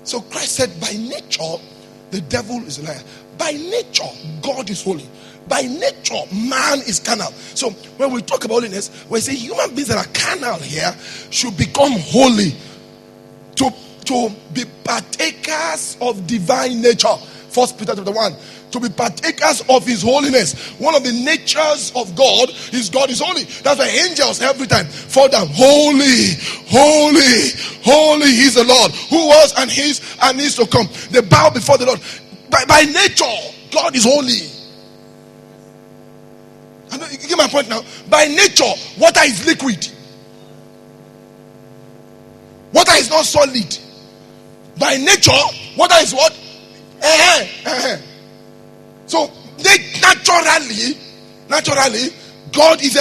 So Christ said, by nature, the devil is a liar. By nature, God is holy. By nature, man is carnal. So when we talk about holiness, we say human beings that are carnal here should become holy to be partakers of divine nature. 1 Peter chapter 1. To be partakers of his holiness. One of the natures of God is holy. That's why angels every time fall down. Holy, holy, holy is the Lord, who was and is to come. They bow before the Lord. By nature, God is holy. You get my point now? By nature, water is liquid. Water is not solid. By nature, water is what? So naturally, God is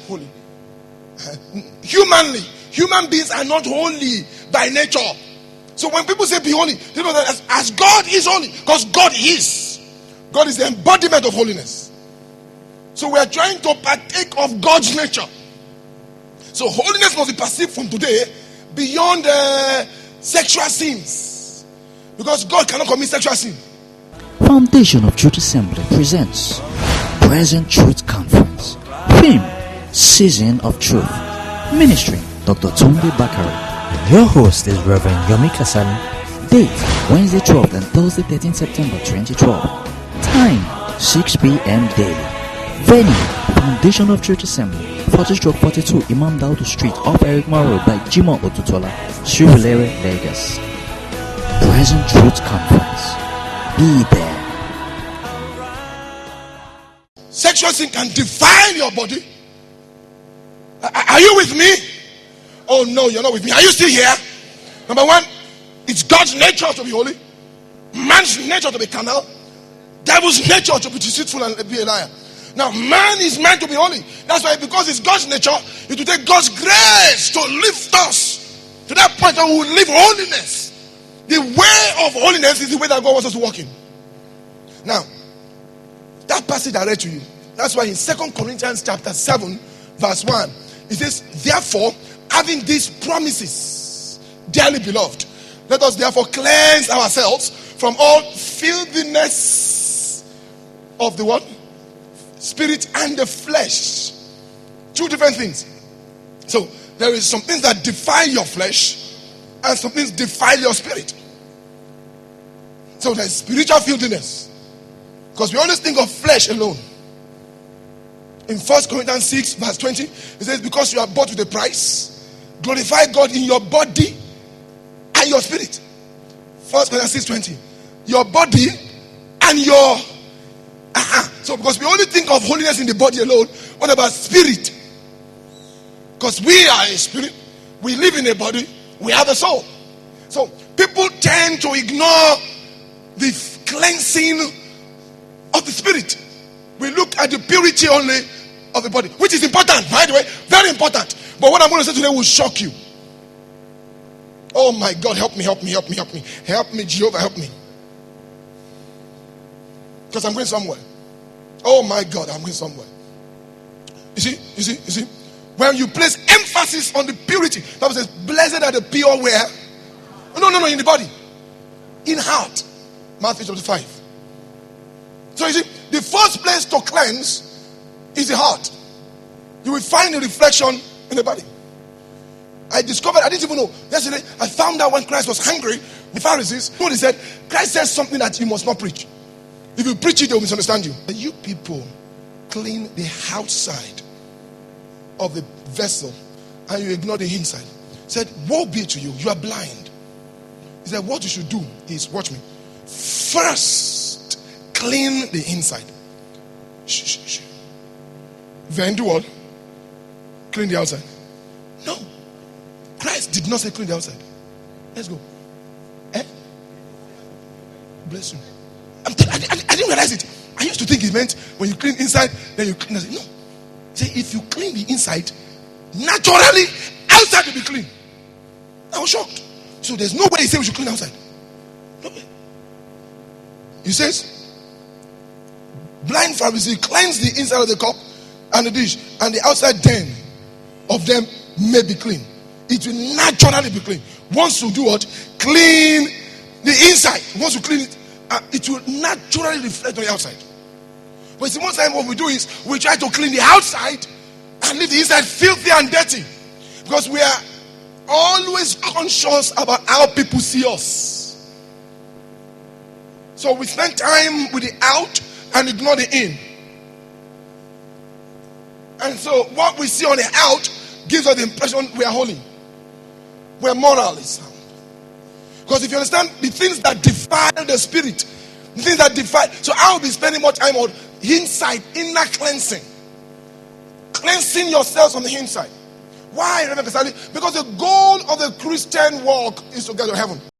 holy. Human beings are not holy by nature. So when people say be holy, they know that as God is holy, because God is the embodiment of holiness. So we are trying to partake of God's nature. So holiness must be perceived from today beyond sexual sins, because God cannot commit sexual sin. Foundation of Truth Assembly presents Present Truth Conference. Theme: Season of Truth. Ministry: Dr. Tunde Bakari. Your host is Rev.Yomi Kasali. Date: Wednesday 12th and Thursday 13th September 2012. Time: 6 p.m. daily. Venue: Foundation of Truth Assembly, 40-42 Imam Daudu Street off Eric Maro by Jimo Otutola, Surulere, Lagos. Present Truth Conference. Be there. Sexual sin can defile your body. Are you with me? Oh no, you're not with me. Are you still here? Number one, it's God's nature to be holy, man's nature to be carnal, devil's nature to be deceitful and be a liar. Now, man is meant to be holy. That's why, because it's God's nature, it will take God's grace to lift us to that point that we will live holiness. The way of holiness is the way that God wants us to walk in. Now, that passage I read to you, that's why in 2 Corinthians chapter 7, verse 1, it says, therefore, having these promises, dearly beloved, let us therefore cleanse ourselves from all filthiness of the what? Spirit and the flesh. Two different things. So there is some things that defile your flesh and some things defile your spirit. So there's spiritual filthiness, because we always think of flesh alone. In 1 Corinthians 6 verse 20, it says, because you are bought with a price, glorify God in your body and your spirit. 1 Corinthians 6:20. Your body and your So because we only think of holiness in the body alone, what about spirit? Because we are a spirit, we live in a body, we have a soul. So people tend to ignore the cleansing of the spirit. We look at the purity only of the body, which is important, by the way, very important. But what I'm going to say today will shock you. Oh my God, help me, help me, help me, help me. Help me, Jehovah, help me. Because I'm going somewhere. Oh my God, I'm going somewhere. You see. When you place emphasis on the purity, the Bible says, blessed are the pure where? No, in the body. In heart. Matthew chapter 5. So you see, the first place to cleanse is the heart. You will find a reflection in the body. I didn't even know. Yesterday, I found out when Christ was hungry, the Pharisees, he said, Christ says something that you must not preach. If you preach it, they will misunderstand you. You people clean the outside of the vessel and you ignore the inside. He said, woe be to you, you are blind. He said, what you should do is, watch me, first clean the inside. Shh. Then do what? Clean the outside. No. Christ did not say clean the outside. Let's go. Bless you. I didn't realize it. I used to think it meant when you clean inside, then you clean outside. No. Say if you clean the inside, naturally outside will be clean. I was shocked. So there's no way he said we should clean outside. No way. He says, blind Pharisee, cleanse the inside of the cup and the dish, and the outside then of them may be clean. It will naturally be clean. Once you do what? Clean The inside, once you clean it, it will naturally reflect on the outside. But see, most time what we do is we try to clean the outside and leave the inside filthy and dirty. Because we are always conscious about how people see us. So we spend time with the out and ignore the in. And so what we see on the out gives us the impression we are holy. We are morally sound. Because if you understand the things that defile the spirit, the things that defile, so I will be spending more time on inside, inner cleansing. Cleansing yourselves on the inside. Why, Rev. Kasali? Because the goal of the Christian walk is to get to heaven.